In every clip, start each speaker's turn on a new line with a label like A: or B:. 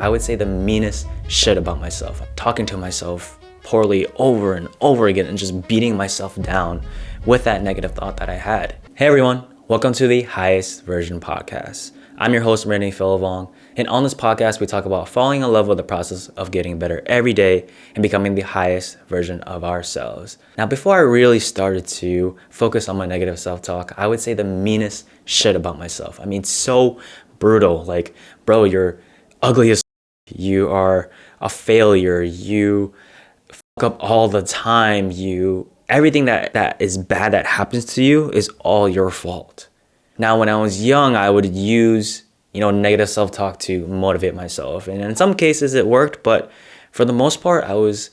A: I would say the meanest shit about myself. Talking to myself poorly over and over again and just beating myself down with that negative thought that I had. Hey everyone, welcome to the Highest Version Podcast. I'm your host, Randy Philavong, and on this podcast, we talk about falling in love with the process of getting better every day and becoming the highest version of ourselves. Now, before I really started to focus on my negative self-talk, I would say the meanest shit about myself. I mean, so brutal. Like, bro, you're ugly as you are a failure, you fuck up all the time, everything that is bad that happens to you is all your fault. Now, when I was young, I would use, negative self-talk to motivate myself. And in some cases it worked, but for the most part, I was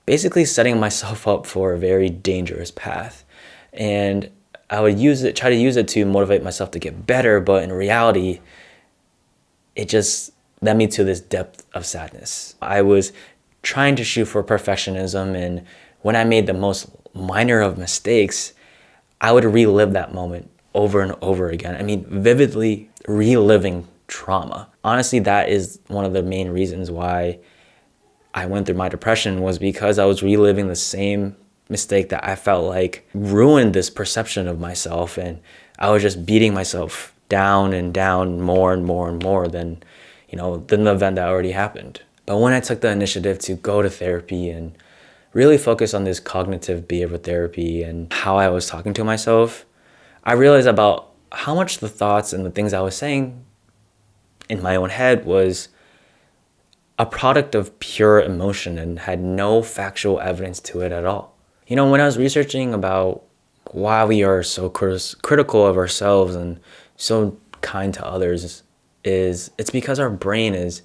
A: basically setting myself up for a very dangerous path. And I would try to use it to motivate myself to get better, but in reality, it just led me to this depth of sadness. I was trying to shoot for perfectionism, and when I made the most minor of mistakes, I would relive that moment over and over again. I mean, vividly reliving trauma. Honestly, that is one of the main reasons why I went through my depression, was because I was reliving the same mistake that I felt like ruined this perception of myself, and I was just beating myself down and down more and more and more than the event that already happened. But when I took the initiative to go to therapy and really focus on this cognitive behavioral therapy and how I was talking to myself, I realized about how much the thoughts and the things I was saying in my own head was a product of pure emotion and had no factual evidence to it at all. When I was researching about why we are so critical of ourselves and so kind to others, it's because our brain is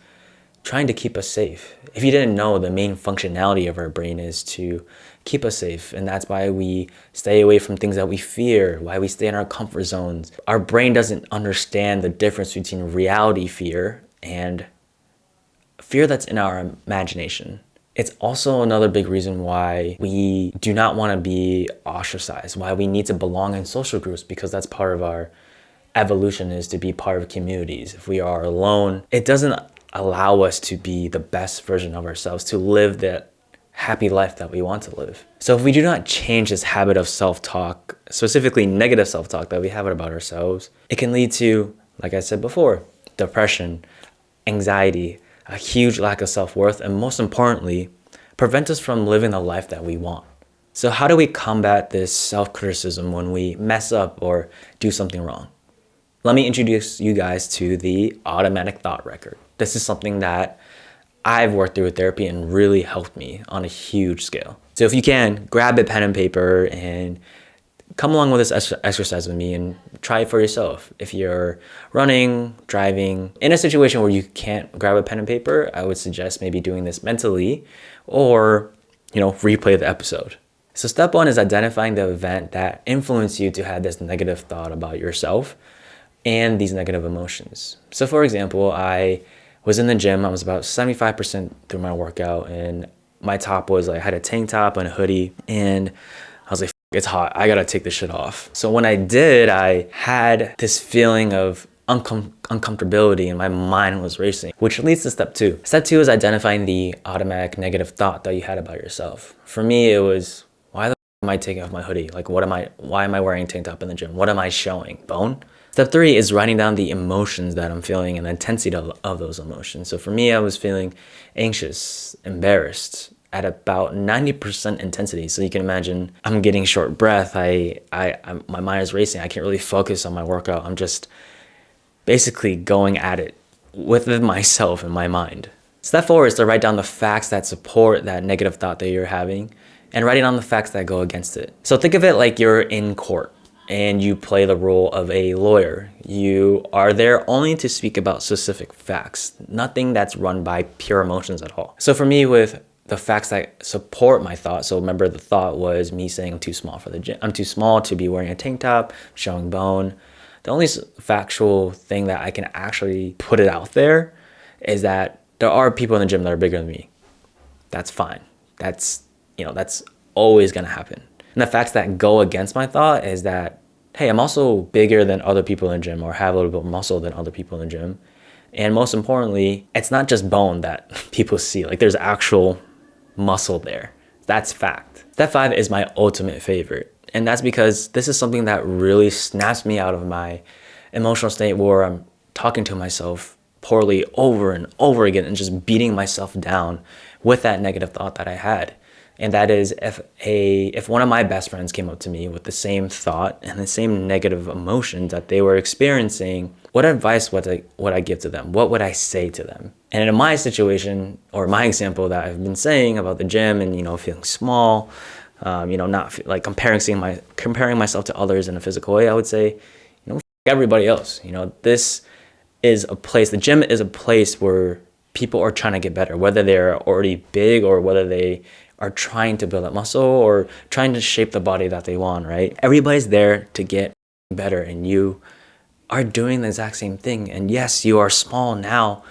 A: trying to keep us safe. If you didn't know, the main functionality of our brain is to keep us safe, and that's why we stay away from things that we fear, why we stay in our comfort zones. Our brain doesn't understand the difference between reality fear and fear that's in our imagination. It's also another big reason why we do not want to be ostracized, why we need to belong in social groups, because that's part of our evolution, is to be part of communities. If we are alone, it doesn't allow us to be the best version of ourselves, to live that happy life that we want to live. So if we do not change this habit of self-talk, specifically negative self-talk that we have about ourselves, it can lead to, like I said before, depression, anxiety, a huge lack of self-worth, and most importantly, prevent us from living the life that we want. So how do we combat this self-criticism when we mess up or do something wrong? Let me introduce you guys to the automatic thought record. This is something that I've worked through with therapy and really helped me on a huge scale. So if you can, grab a pen and paper and come along with this exercise with me and try it for yourself. If you're running, driving, in a situation where you can't grab a pen and paper, I would suggest maybe doing this mentally or, replay the episode. So step one is identifying the event that influenced you to have this negative thought about yourself and these negative emotions. So for example, I was in the gym. I was about 75% through my workout, and my top was I had a tank top and a hoodie, and I was like, it's hot, I gotta take this shit off. So when I did, I had this feeling of uncomfortability and my mind was racing, which leads to step two. Step two is identifying the automatic negative thought that you had about yourself. For me, it was, why the am I taking off my hoodie? Like, why am I wearing a tank top in the gym? What am I showing? Bone? Step three is writing down the emotions that I'm feeling and the intensity of those emotions. So for me, I was feeling anxious, embarrassed at about 90% intensity. So you can imagine I'm getting short breath. My mind is racing. I can't really focus on my workout. I'm just basically going at it with myself in my mind. Step four is to write down the facts that support that negative thought that you're having and writing down the facts that go against it. So think of it like you're in court and you play the role of a lawyer. You are there only to speak about specific facts, nothing that's run by pure emotions at all. So for me, with the facts that support my thought, so remember the thought was me saying I'm too small for the gym. I'm too small to be wearing a tank top, showing bone. The only factual thing that I can actually put it out there is that there are people in the gym that are bigger than me. That's fine. That's always gonna happen. And the facts that go against my thought is that, hey, I'm also bigger than other people in the gym, or have a little bit more muscle than other people in the gym. And most importantly, it's not just bone that people see. Like there's actual muscle there. That's fact. Step 5 is my ultimate favorite. And that's because this is something that really snaps me out of my emotional state where I'm talking to myself poorly over and over again and just beating myself down with that negative thought that I had. And that is if one of my best friends came up to me with the same thought and the same negative emotions that they were experiencing, what advice would I give to them? What would I say to them? And in my situation, or my example that I've been saying about the gym and, feeling small, not like comparing myself to others in a physical way, I would say, everybody else. This is a place, the gym is a place where people are trying to get better, whether they're already big or whether they are trying to build up muscle or trying to shape the body that they want, right? Everybody's there to get better, and you are doing the exact same thing. And yes, you are small now,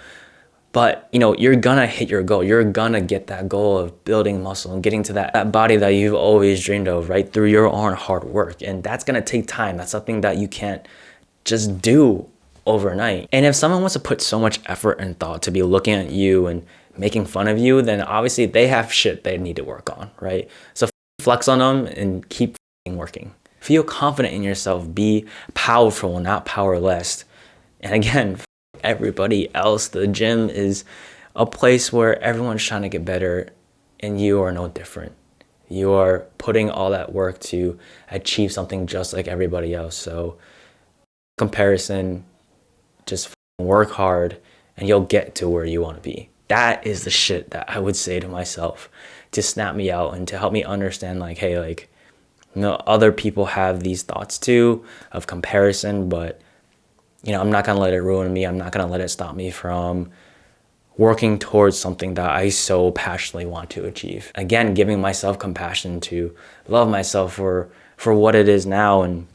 A: but you're gonna hit your goal. You're gonna get that goal of building muscle and getting to that body that you've always dreamed of, right? Through your own hard work. And that's gonna take time. That's something that you can't just do overnight. And if someone wants to put so much effort and thought to be looking at you and making fun of you, then obviously they have shit they need to work on, right? So flex on them and keep working. Feel confident in yourself. Be powerful, not powerless. And again, everybody else, the gym is a place where everyone's trying to get better, and you are no different. You are putting all that work to achieve something just like everybody else. So comparison, just work hard and you'll get to where you want to be. That is the shit that I would say to myself to snap me out and to help me understand, like, hey, like, other people have these thoughts too of comparison, but I'm not gonna let it ruin me. I'm not gonna let it stop me from working towards something that I so passionately want to achieve. Again, giving myself compassion to love myself for what it is now and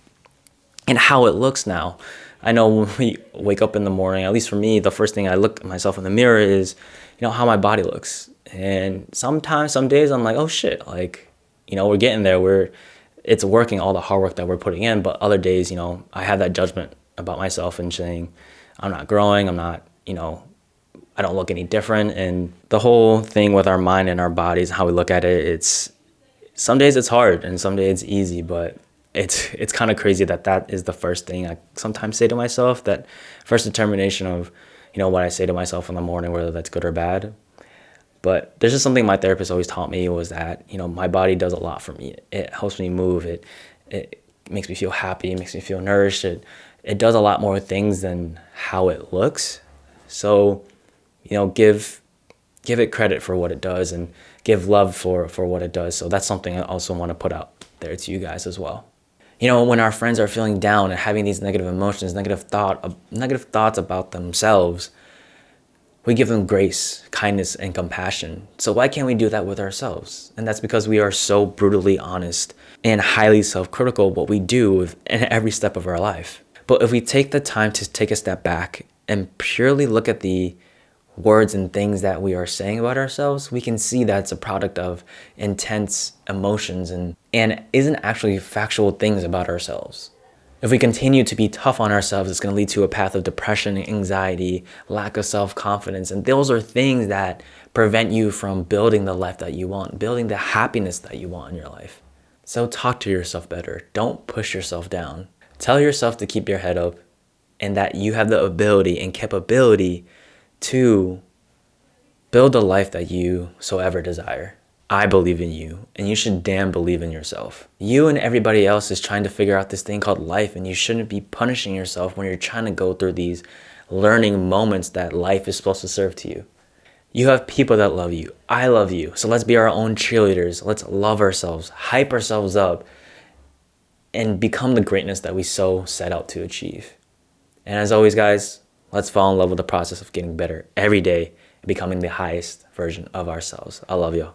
A: how it looks now. I know when we wake up in the morning, at least for me, the first thing I look at myself in the mirror is, how my body looks. And sometimes, some days I'm like, oh shit, like, we're getting there. It's working, all the hard work that we're putting in. But other days, I have that judgment about myself and saying, I'm not growing. I'm not, I don't look any different. And the whole thing with our mind and our bodies, how we look at it, some days it's hard and some days it's easy, but it's kind of crazy that is the first thing I sometimes say to myself, that first determination of, what I say to myself in the morning, whether that's good or bad. But there's just something my therapist always taught me was that, my body does a lot for me. It helps me move. It makes me feel happy. It makes me feel nourished. It does a lot more things than how it looks. So, give it credit for what it does and give love for what it does. So that's something I also want to put out there to you guys as well. When our friends are feeling down and having these negative emotions, negative thoughts about themselves, we give them grace, kindness, and compassion. So why can't we do that with ourselves? And that's because we are so brutally honest and highly self-critical what we do in every step of our life. But if we take the time to take a step back and purely look at the words and things that we are saying about ourselves, we can see that it's a product of intense emotions and isn't actually factual things about ourselves. If we continue to be tough on ourselves, it's going to lead to a path of depression, anxiety, lack of self-confidence. And those are things that prevent you from building the life that you want, building the happiness that you want in your life. So talk to yourself better. Don't push yourself down. Tell yourself to keep your head up and that you have the ability and capability to build the life that you so ever desire. I believe in you, and you should damn believe in yourself. You and everybody else is trying to figure out this thing called life, and you shouldn't be punishing yourself when you're trying to go through these learning moments that life is supposed to serve to you. You have people that love you. I love you. So let's be our own cheerleaders. Let's love ourselves, hype ourselves up, and become the greatness that we so set out to achieve. And as always, guys, let's fall in love with the process of getting better every day and becoming the highest version of ourselves. I love you.